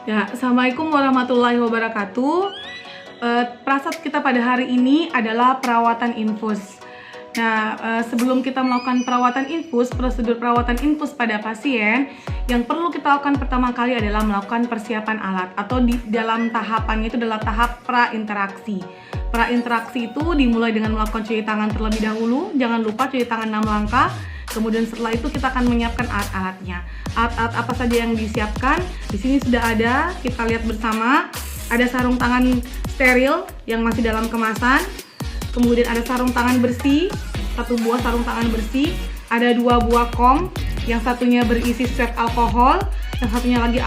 Ya, Assalamualaikum warahmatullahi wabarakatuh. Prasat kita pada hari ini adalah perawatan infus. Nah, sebelum kita melakukan perawatan infus, prosedur perawatan infus pada pasien, yang perlu kita lakukan pertama kali adalah melakukan persiapan alat, atau di dalam tahapannya itu adalah tahap prainteraksi. Prainteraksi itu dimulai dengan melakukan cuci tangan terlebih dahulu. Jangan lupa cuci tangan 6 langkah. Kemudian setelah itu kita akan menyiapkan alat-alatnya. Alat-alat apa saja yang disiapkan? Di sini sudah ada, kita lihat bersama. Ada sarung tangan steril yang masih dalam kemasan. Kemudian ada sarung tangan bersih, 1 buah sarung tangan bersih. Ada 2 buah kom, yang satunya berisi swab alkohol, yang satunya lagi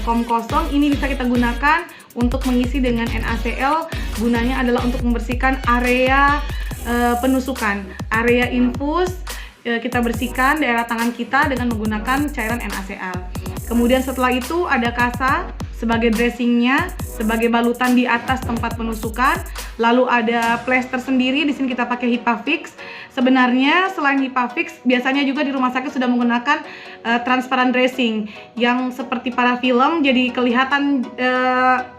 kom kosong. Ini bisa kita gunakan untuk mengisi dengan NaCl. Gunanya adalah untuk membersihkan area penusukan, area infus. Kita bersihkan daerah tangan kita dengan menggunakan cairan NaCl. Kemudian setelah itu ada kasa sebagai dressingnya, sebagai balutan di atas tempat penusukan. Lalu ada plester sendiri, di sini kita pakai HIPAFIX. Sebenarnya selain HIPAFIX, biasanya juga di rumah sakit sudah menggunakan transparan dressing yang seperti parafilm, jadi kelihatan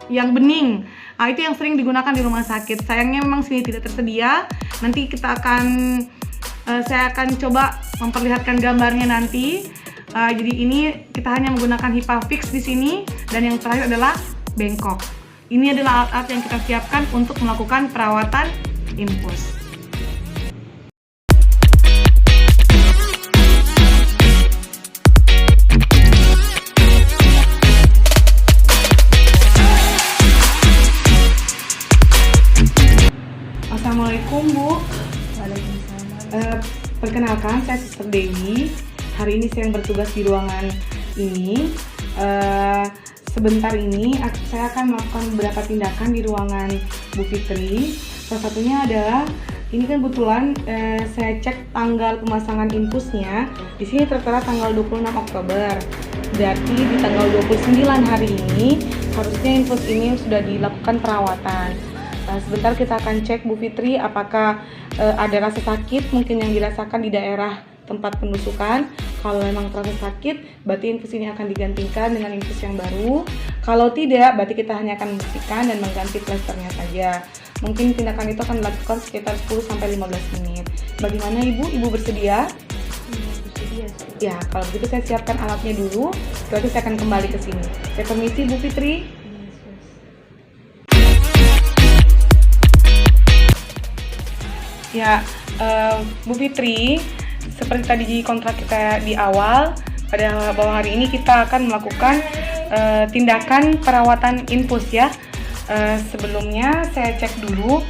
yang bening. Nah, itu yang sering digunakan di rumah sakit. Sayangnya memang sini tidak tersedia. Nanti saya akan coba memperlihatkan gambarnya nanti. Jadi ini kita hanya menggunakan HIPAFIX di sini, dan yang terakhir adalah bengkok. Ini adalah alat-alat yang kita siapkan untuk melakukan perawatan infus. Assalamualaikum Bu. Waalaikumsalam. Perkenalkan, saya Sister Dewi. Hari ini saya yang bertugas di ruangan ini. Sebentar ini saya akan melakukan beberapa tindakan di ruangan Bu Fitri. Salah satunya adalah ini kan kebetulan saya cek tanggal pemasangan infusnya. Di sini tertera tanggal 26 Oktober. Berarti di tanggal 29 hari ini harusnya infus ini sudah dilakukan perawatan. Sebentar kita akan cek Bu Fitri apakah ada rasa sakit mungkin yang dirasakan di daerah tempat penusukan. Kalau memang terasa sakit, berarti infus ini akan digantikan dengan infus yang baru. Kalau tidak, berarti kita hanya akan membersihkan dan mengganti plesternya saja. Mungkin tindakan itu akan dilakukan sekitar 10-15 menit. Bagaimana Ibu? Ibu bersedia? Bersedia. Ya, kalau begitu saya siapkan alatnya dulu. Setelah itu saya akan kembali ke sini. Saya permisi Bu Fitri. Ya, Bu Fitri, seperti tadi di kontrak kita di awal, pada bahwa hari ini kita akan melakukan tindakan perawatan infus ya. Sebelumnya saya cek dulu.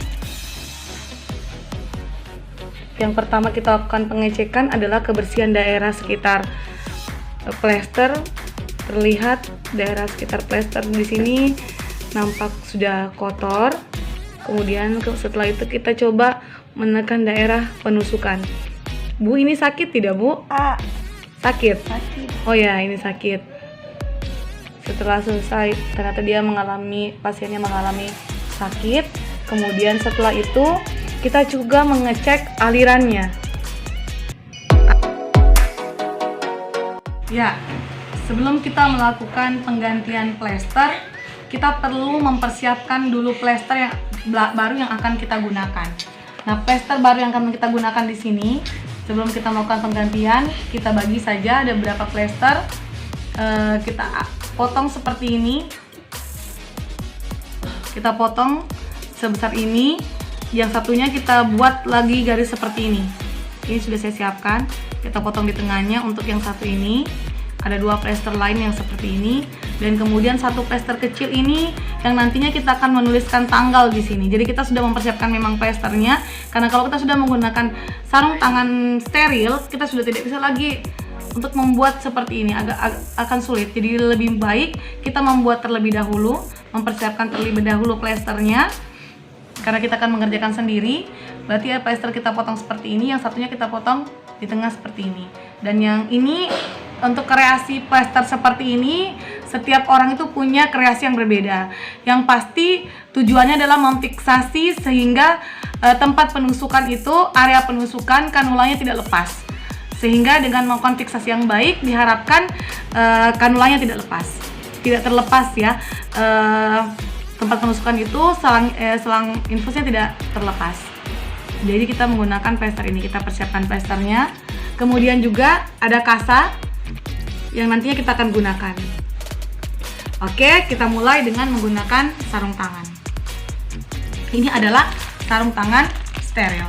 Yang pertama kita lakukan pengecekan adalah kebersihan daerah sekitar plester. Terlihat daerah sekitar plester di sini nampak sudah kotor. Kemudian setelah itu kita coba menekan daerah penusukan. Bu, ini sakit tidak Bu? Sakit? Oh ya, ini sakit. Setelah selesai, ternyata pasiennya mengalami sakit. Kemudian setelah itu, kita juga mengecek alirannya. Ya, sebelum kita melakukan penggantian plester, kita perlu mempersiapkan dulu plester yang baru yang akan kita gunakan. Nah, plester baru yang akan kita gunakan di sini, sebelum kita melakukan penggantian, kita bagi saja ada berapa plester. Kita potong seperti ini. Kita potong sebesar ini. Yang satunya kita buat lagi garis seperti ini. Ini sudah saya siapkan. Kita potong di tengahnya untuk yang satu ini. Ada 2 plester lain yang seperti ini, dan kemudian 1 plester kecil ini yang nantinya kita akan menuliskan tanggal di sini. Jadi kita sudah mempersiapkan memang plesternya, karena kalau kita sudah menggunakan sarung tangan steril, kita sudah tidak bisa lagi untuk membuat seperti ini, akan sulit. Jadi lebih baik kita membuat terlebih dahulu, mempersiapkan terlebih dahulu plesternya, karena kita akan mengerjakan sendiri. Berarti ya plester kita potong seperti ini, yang satunya kita potong di tengah seperti ini. Dan yang ini untuk kreasi plester seperti ini, setiap orang itu punya kreasi yang berbeda. Yang pasti tujuannya adalah memfiksasi sehingga tempat penusukan itu, area penusukan kanulanya tidak lepas. Sehingga dengan melakukan fiksasi yang baik diharapkan kanulanya tidak lepas. tidak terlepas ya. Tempat penusukan itu selang infusnya tidak terlepas. Jadi kita menggunakan plester ini, kita persiapkan plesternya. Kemudian juga ada kasa yang nantinya kita akan gunakan. Oke, kita mulai dengan menggunakan sarung tangan. Ini adalah sarung tangan steril.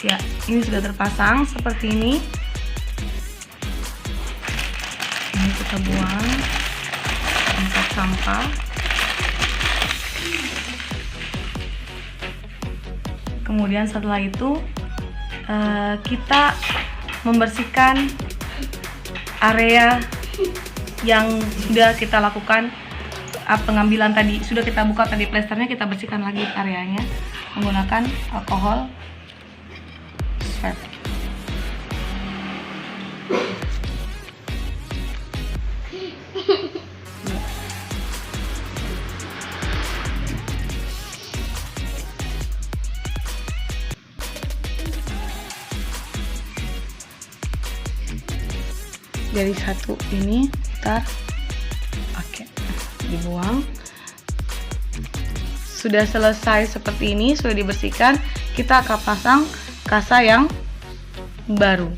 Ya, ini sudah terpasang seperti ini. Ini kita buang tempat sampah. Kemudian setelah itu kita membersihkan area yang sudah kita lakukan pengambilan tadi. Sudah kita buka tadi plesternya, kita bersihkan lagi areanya menggunakan alkohol swab. Dari satu ini dibuang. Sudah selesai seperti ini, sudah dibersihkan, kita akan pasang kasa yang baru.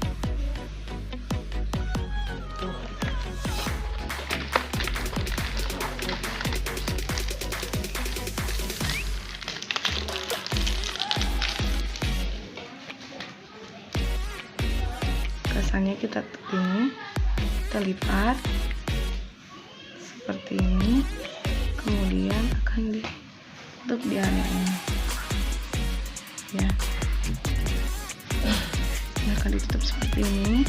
Kasanya kita lipat seperti ini, kemudian akan ditutup di area ini ya. Ini akan ditutup seperti ini.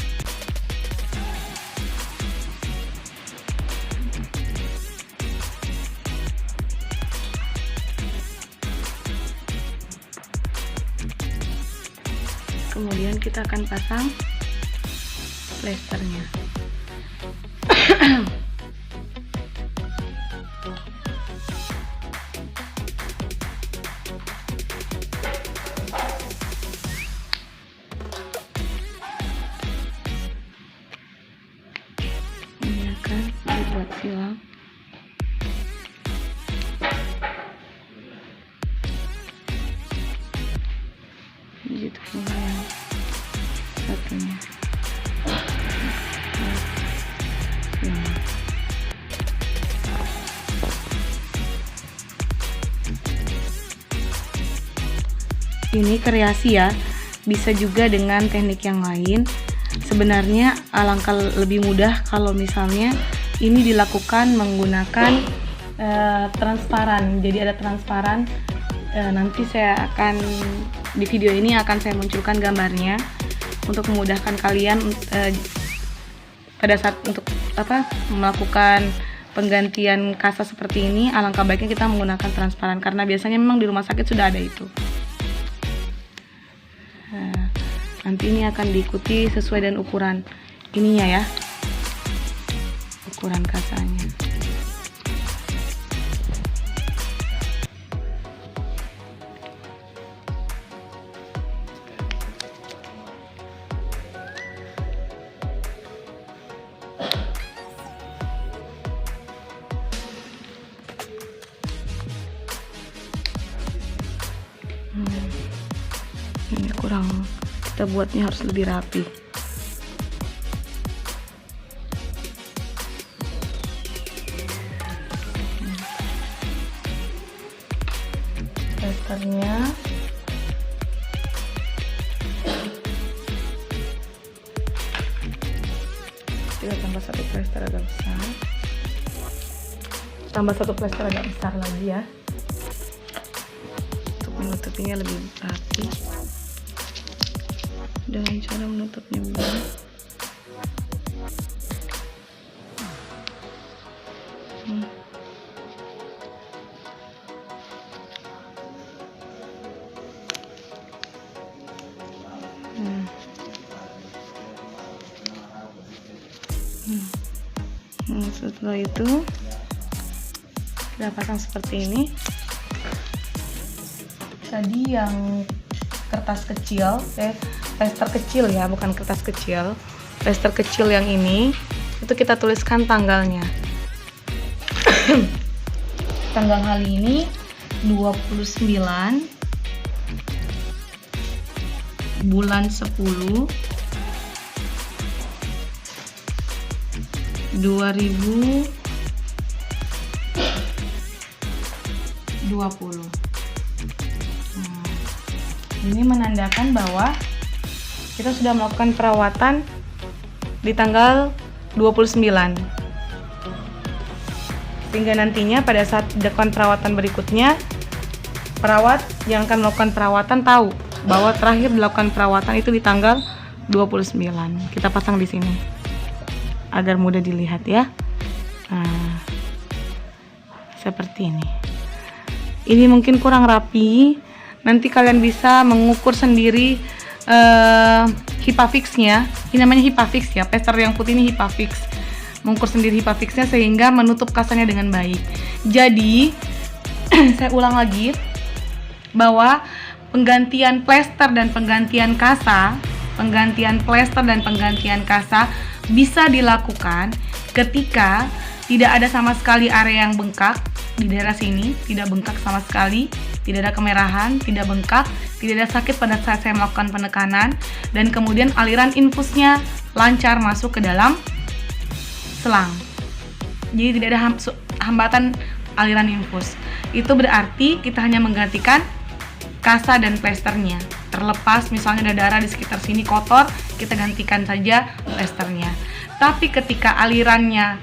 Kemudian kita akan pasang plesternya. Ini akan dibuat silang. Begitu pula yang satunya. Ini kreasi ya, bisa juga dengan teknik yang lain. Sebenarnya alangkah lebih mudah kalau misalnya ini dilakukan menggunakan transparan. Jadi ada transparan, nanti saya akan di video ini akan saya munculkan gambarnya untuk memudahkan kalian pada saat untuk melakukan penggantian kasa seperti ini. Alangkah baiknya kita menggunakan transparan karena biasanya memang di rumah sakit sudah ada itu. Nanti ini akan diikuti sesuai dengan ukuran ininya ya, ukuran kasanya. Ini kurang, kita buatnya harus lebih rapi. plesternya. Kita tambah satu plester agak besar. Tambah satu plester agak besar lagi ya. Untuk menutupinya lebih rapi. Dengan cara menutupnya begini. Setelah itu kita pasang seperti ini. Tadi yang kertas kecil, plester kecil ya, bukan kertas kecil, plester kecil yang ini itu kita tuliskan tanggalnya. Tanggal hari ini 29 bulan 10 2020. Ini menandakan bahwa kita sudah melakukan perawatan di tanggal 29. Sehingga nantinya pada saat dilakukan perawatan berikutnya, perawat yang akan melakukan perawatan tahu bahwa terakhir dilakukan perawatan itu di tanggal 29. Kita pasang di sini agar mudah dilihat ya. Nah, seperti ini. Ini mungkin kurang rapi. Nanti kalian bisa mengukur sendiri Hipafix-nya. Ini namanya Hipafix ya. Plester yang putih ini Hipafix. Mengukur sendiri Hipafix-nya sehingga menutup kasanya dengan baik. Jadi saya ulang lagi bahwa penggantian plester dan penggantian kasa, bisa dilakukan ketika tidak ada sama sekali area yang bengkak di daerah sini, tidak bengkak sama sekali, tidak ada kemerahan, tidak bengkak, tidak ada sakit pada saat saya melakukan penekanan, dan kemudian aliran infusnya lancar masuk ke dalam selang. Jadi tidak ada hambatan aliran infus. Itu berarti kita hanya menggantikan kasa dan plesternya. Terlepas misalnya ada darah di sekitar sini kotor, kita gantikan saja plesternya. Tapi ketika alirannya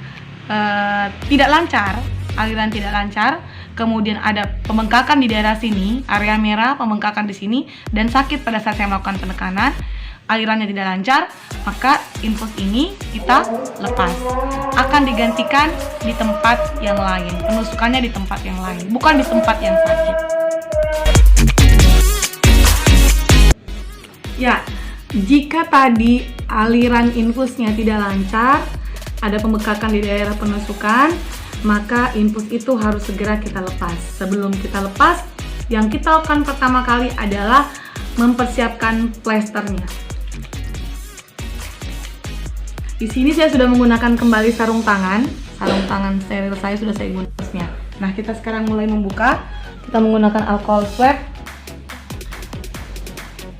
tidak lancar, kemudian ada pembengkakan di daerah sini, area merah, pembengkakan di sini, dan sakit pada saat saya melakukan penekanan, alirannya tidak lancar, maka infus ini kita lepas. Akan digantikan di tempat yang lain, penusukannya di tempat yang lain, bukan di tempat yang sakit. Ya, jika tadi aliran infusnya tidak lancar, ada pembengkakan di daerah penusukan, maka infus itu harus segera kita lepas. Sebelum kita lepas, yang kita lakukan pertama kali adalah mempersiapkan plesternya. Di sini saya sudah menggunakan kembali sarung tangan steril saya sudah saya gunakan. Nah, kita sekarang mulai membuka. Kita menggunakan alcohol swab.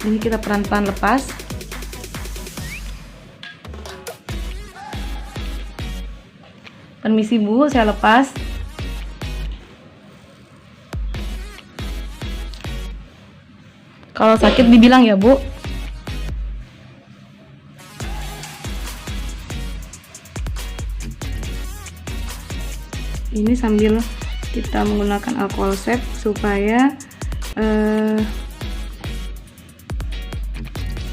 Ini kita pelan-pelan lepas. Permisi Bu, saya lepas. Kalau sakit dibilang ya Bu. Ini sambil kita menggunakan alcohol swab supaya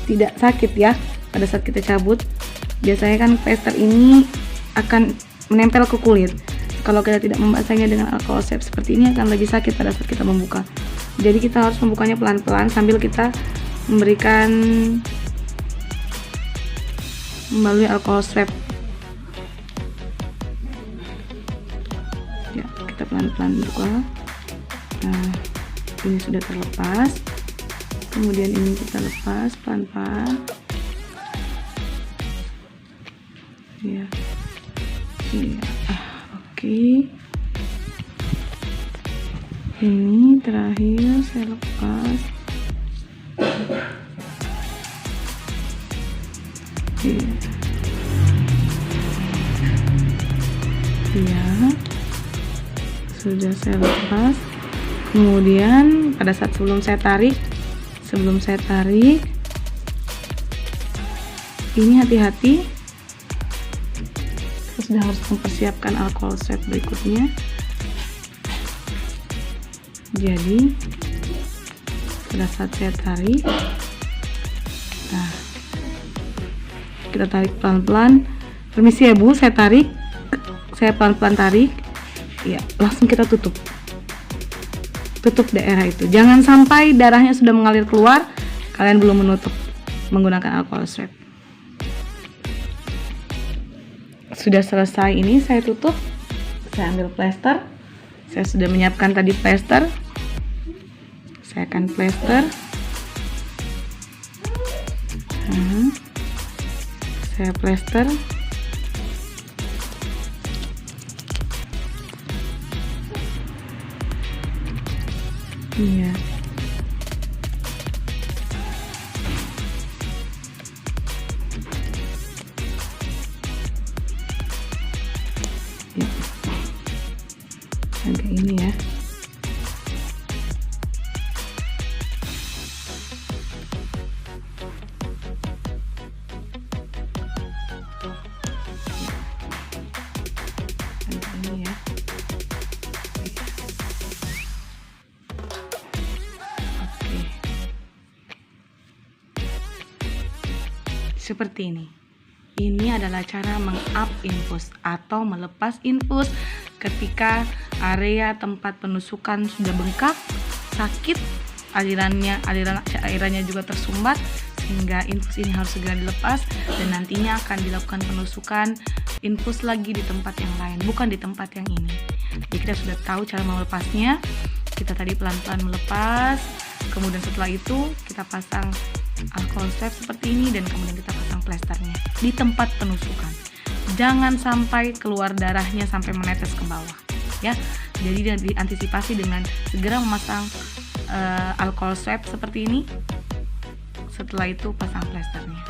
tidak sakit ya pada saat kita cabut. Biasanya kan plester ini akan menempel ke kulit. Kalau kita tidak membasahinya dengan alcohol swab seperti ini akan lebih sakit pada saat kita membuka. Jadi kita harus membukanya pelan-pelan sambil kita memberikan melalui alcohol swab. Ya, kita pelan-pelan buka. Nah, ini sudah terlepas. Kemudian ini kita lepas pelan-pelan. Ya. Iya. Oke. Ini terakhir saya lepas. Iya. Iya. Sudah saya lepas. Kemudian pada saat sebelum saya tarik, ini hati-hati, kita sudah harus mempersiapkan alcohol swab berikutnya. Jadi pada saat saya tarik, nah, kita tarik pelan-pelan. Permisi ya Bu, saya pelan-pelan tarik. Ya, langsung kita tutup daerah itu. Jangan sampai darahnya sudah mengalir keluar, kalian belum menutup menggunakan alcohol swab. Sudah selesai ini, saya tutup. Saya ambil plester. Saya sudah menyiapkan tadi plester. Saya akan plester. Saya plester. Iya. Ya. Agak ini ya. Agak ini ya. Seperti ini. Ini adalah cara meng-up infus atau melepas infus ketika area tempat penusukan sudah bengkak, sakit, cairannya juga tersumbat, sehingga infus ini harus segera dilepas dan nantinya akan dilakukan penusukan infus lagi di tempat yang lain, bukan di tempat yang ini. Jadi kita sudah tahu cara melepasnya. Kita tadi pelan-pelan melepas, kemudian setelah itu kita pasang alcohol swab seperti ini dan kemudian kita pasang plesternya di tempat penusukan. Jangan sampai keluar darahnya sampai menetes ke bawah ya. Jadi diantisipasi dengan segera memasang alcohol swab seperti ini. Setelah itu pasang plesternya.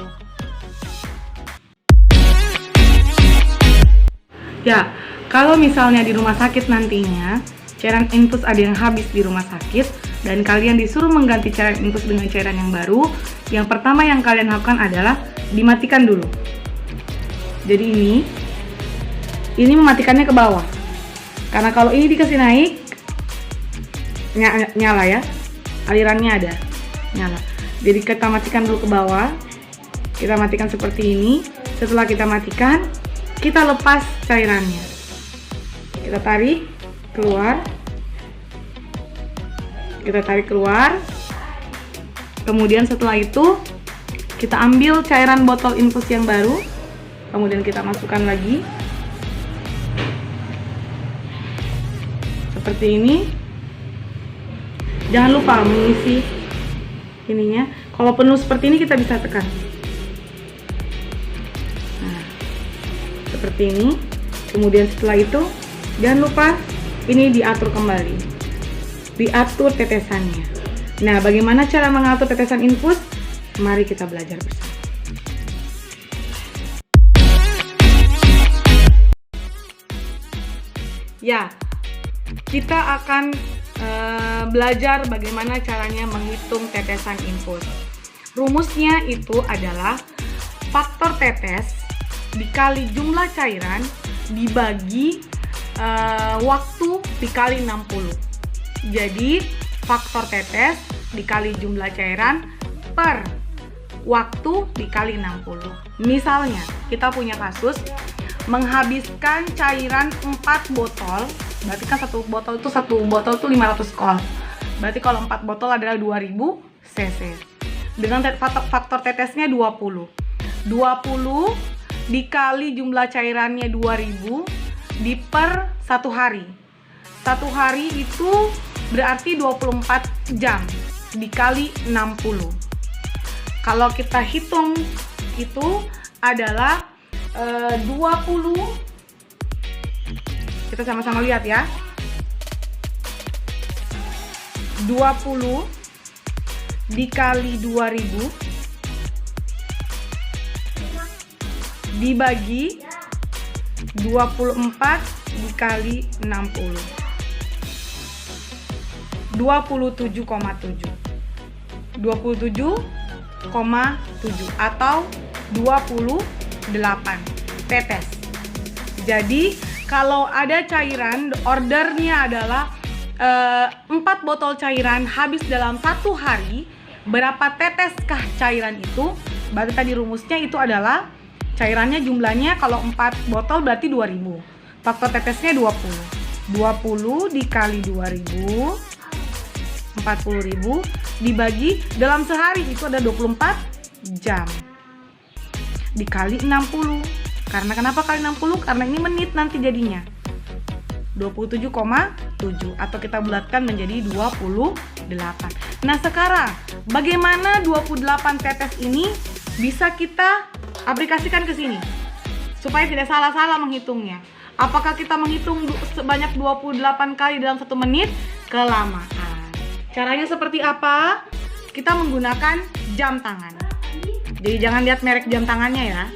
Ya, kalau misalnya di rumah sakit nantinya cairan infus ada yang habis di rumah sakit dan kalian disuruh mengganti cairan infus dengan cairan yang baru, yang pertama yang kalian lakukan adalah dimatikan dulu. Jadi ini mematikannya ke bawah. Karena kalau ini dikasih naik, nyala ya, alirannya ada, nyala. Jadi kita matikan dulu ke bawah, kita matikan seperti ini. Setelah kita matikan, kita lepas cairannya. Kita tarik keluar, kemudian setelah itu kita ambil cairan botol infus yang baru, kemudian kita masukkan lagi seperti ini. Jangan lupa mengisi ininya. Kalau penuh seperti ini kita bisa tekan, nah, seperti ini. Kemudian setelah itu jangan lupa ini diatur kembali, diatur tetesannya. Nah, bagaimana cara mengatur tetesan infus? Mari kita belajar bersama. Ya, kita akan belajar bagaimana caranya menghitung tetesan infus. Rumusnya itu adalah faktor tetes dikali jumlah cairan dibagi waktu dikali 60. Jadi faktor tetes dikali jumlah cairan per waktu dikali 60. Misalnya kita punya kasus menghabiskan cairan 4 botol, berarti kan satu botol itu 500 kol. Berarti kalau 4 botol adalah 2000 cc. Dengan faktor tetesnya 20. 20 dikali jumlah cairannya 2000 diper 1 hari. 1 hari itu berarti 24 jam dikali 60. Kalau kita hitung itu adalah 20. Kita sama-sama lihat ya. 20 dikali 2000 dibagi 24 dikali 60. 27,7 atau 28 tetes. Jadi kalau ada cairan, ordernya adalah 4 botol cairan habis dalam 1 hari, berapa teteskah cairan itu? Berarti tadi rumusnya itu adalah cairannya jumlahnya kalau 4 botol berarti 2000. Faktor tetesnya 20 dikali 2000, 40.000 dibagi dalam sehari itu ada 24 jam. Dikali 60. Karena kenapa kali 60? Karena ini menit nanti jadinya. 27,7 atau kita bulatkan menjadi 28. Nah, sekarang bagaimana 28 tetes ini bisa kita aplikasikan ke sini supaya tidak salah-salah menghitungnya? Apakah kita menghitung sebanyak 28 kali dalam 1 menit? Kelamaan. Caranya seperti apa? Kita menggunakan jam tangan. Jadi jangan lihat merek jam tangannya ya.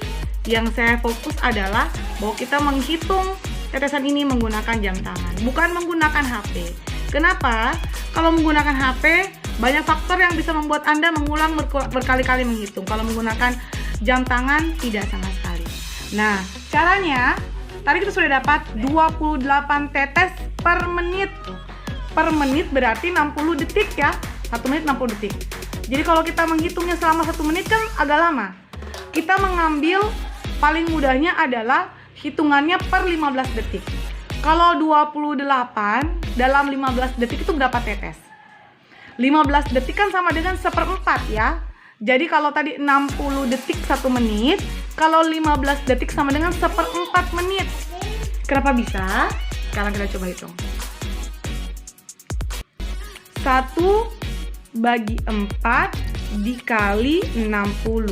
Yang saya fokus adalah bahwa kita menghitung tetesan ini menggunakan jam tangan, bukan menggunakan HP. Kenapa? Kalau menggunakan HP, banyak faktor yang bisa membuat Anda mengulang berkali-kali menghitung. Kalau menggunakan jam tangan, tidak sama sekali. Nah, caranya, tadi kita sudah dapat 28 tetes per menit. Per menit berarti 60 detik ya. 1 menit 60 detik. Jadi kalau kita menghitungnya selama 1 menit kan agak lama. Kita mengambil paling mudahnya adalah hitungannya per 15 detik. Kalau 28 dalam 15 detik itu berapa tetes? 15 detik kan sama dengan 1/4 ya. Jadi kalau tadi 60 detik 1 menit, kalau 15 detik sama dengan 1/4 menit. Kenapa bisa? Sekarang kita coba hitung. 1 bagi 4 dikali 60.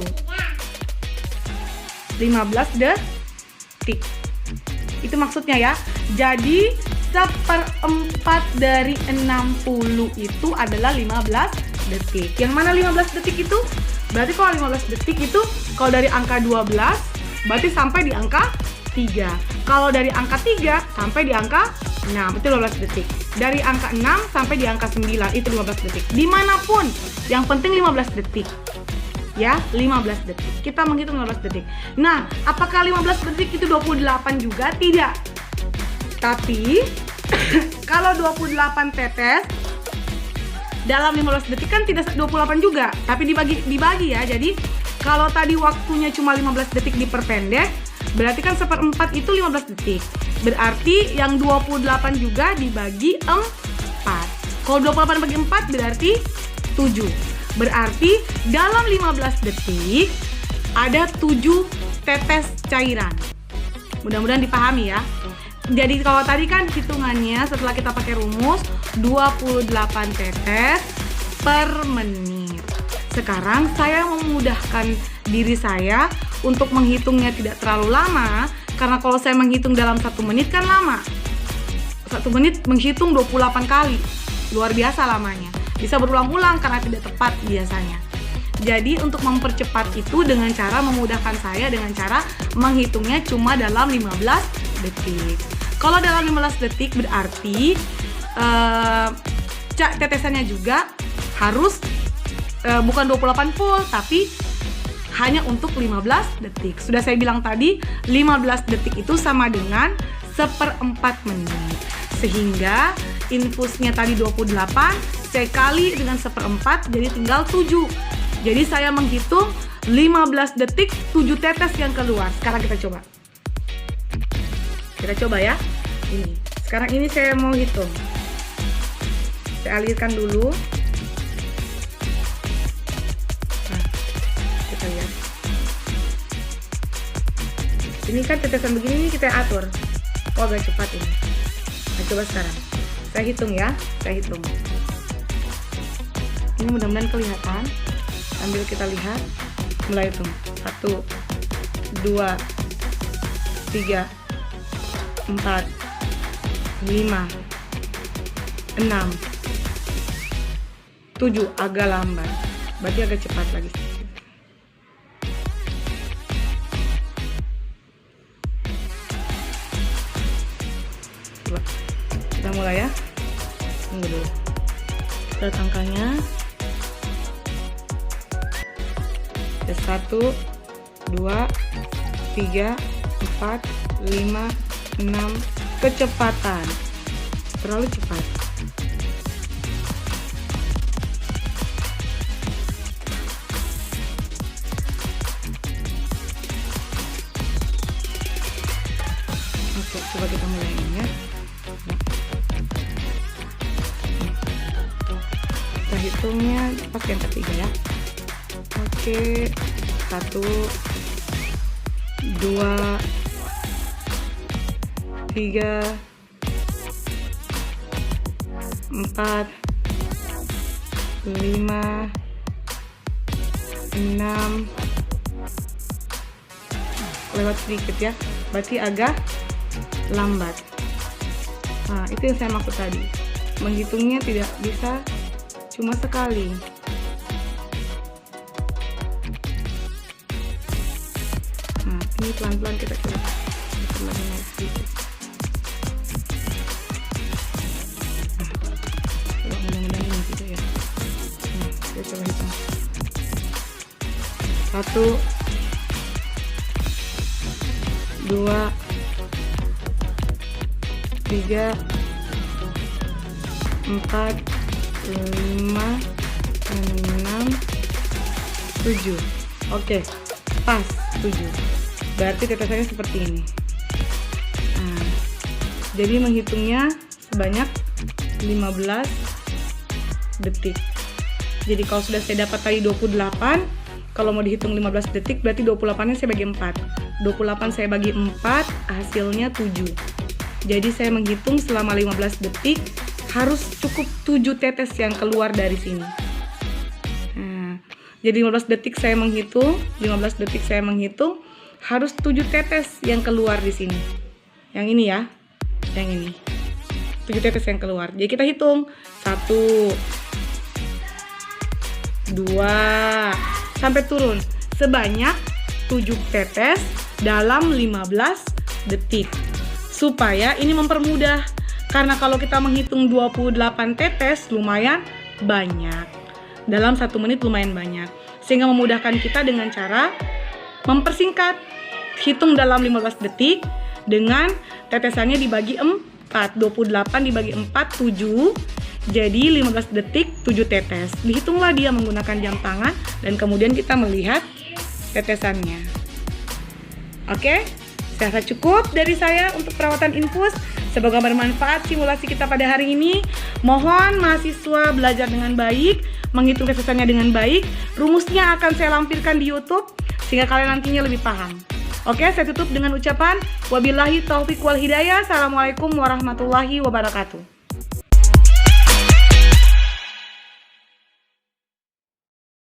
15 detik. Itu maksudnya ya. Jadi 1/4 dari 60 itu adalah 15 detik. Yang mana 15 detik itu? Berarti kalau 15 detik itu kalau dari angka 12 berarti sampai di angka 3. Kalau dari angka 3 sampai di angka 6 itu 15 detik. Dari angka 6 sampai di angka 9 itu 15 detik. Dimanapun, yang penting 15 detik. Ya, 15 detik. Kita menghitung 15 detik. Nah, apakah 15 detik itu 28 juga? Tidak. Tapi kalau 28 tetes dalam 15 detik kan tidak 28 juga, tapi dibagi ya. Jadi kalau tadi waktunya cuma 15 detik diperpendek, berarti kan 1/4 itu 15 detik. Berarti yang 28 juga dibagi 4. Kalau 28 bagi 4 berarti 7. Berarti dalam 15 detik ada 7 tetes cairan. Mudah-mudahan dipahami ya. Jadi kalau tadi kan hitungannya setelah kita pakai rumus 28 tetes per menit. Sekarang saya memudahkan diri saya untuk menghitungnya tidak terlalu lama. Karena kalau saya menghitung dalam 1 menit kan lama. 1 menit menghitung 28 kali. Luar biasa lamanya. Bisa berulang-ulang karena tidak tepat biasanya. Jadi untuk mempercepat itu dengan cara memudahkan saya dengan cara menghitungnya cuma dalam 15 detik. Kalau dalam 15 detik berarti tetesannya juga harus bukan 28 full tapi hanya untuk 15 detik. Sudah saya bilang tadi 15 detik itu sama dengan 1/4 menit. Sehingga infusnya tadi 28 saya kali dengan 1/4 jadi tinggal 7. Jadi saya menghitung 15 detik 7 tetes yang keluar. Sekarang kita coba. Kita coba ya. Ini. Sekarang ini saya mau hitung. Saya alirkan dulu. Nah, kita lihat. Ini kan tetesan begini kita atur. Oh, agak cepat ini. Nah, coba sekarang. Saya hitung ya. Saya hitung. Ini mudah-mudahan kelihatan. Sambil kita lihat. Mulai hitung. 1, 2, 3, 4, 5, 6, 7. Agak lambat. Berarti agak cepat lagi. Coba. Kita mulai ya. Tunggu dulu. lihat angkanya. 1, 2, 3, 4, 5, 6. Kecepatan terlalu cepat. Oke, coba kita mulai ini ya. Kita hitungnya pas yang ketiga ya. Oke, 1, 2, 3, 4, 5, 6. Lewat sedikit ya, berarti agak lambat. Nah, itu yang saya maksud tadi. Menghitungnya tidak bisa cuma sekali. Nah, ini pelan-pelan kita coba perlahan sedikit. Mudah-mudahan ini gitu ya. Nah, kita coba hitung. 1, 2, 3, 4, 5, 6, 7. Oke, pas 7. Berarti tetesannya seperti ini. Nah, jadi menghitungnya sebanyak 15 detik. Jadi kalau sudah saya dapat tadi 28, kalau mau dihitung 15 detik berarti 28-nya saya bagi 4. 28 saya bagi 4, hasilnya 7. Jadi saya menghitung selama 15 detik harus cukup 7 tetes yang keluar dari sini. Nah, jadi 15 detik saya menghitung, harus 7 tetes yang keluar di sini. Yang ini ya, yang ini. 7 tetes yang keluar. Jadi kita hitung 1, 2, sampai turun sebanyak 7 tetes dalam 15 detik. Supaya ini mempermudah, karena kalau kita menghitung 28 tetes lumayan banyak. Dalam 1 menit lumayan banyak. Sehingga memudahkan kita dengan cara mempersingkat. Hitung dalam 15 detik dengan tetesannya dibagi 4. 28 dibagi 4, 7. Jadi 15 detik 7 tetes. Dihitunglah dia menggunakan jam tangan dan kemudian kita melihat tetesannya. Oke, saya rasa cukup dari saya untuk perawatan infus. Semoga bermanfaat simulasi kita pada hari ini. Mohon mahasiswa belajar dengan baik, menghitung tetesannya dengan baik. Rumusnya akan saya lampirkan di YouTube sehingga kalian nantinya lebih paham. Oke, saya tutup dengan ucapan wabillahi taufiq wal hidayah. Assalamualaikum warahmatullahi wabarakatuh.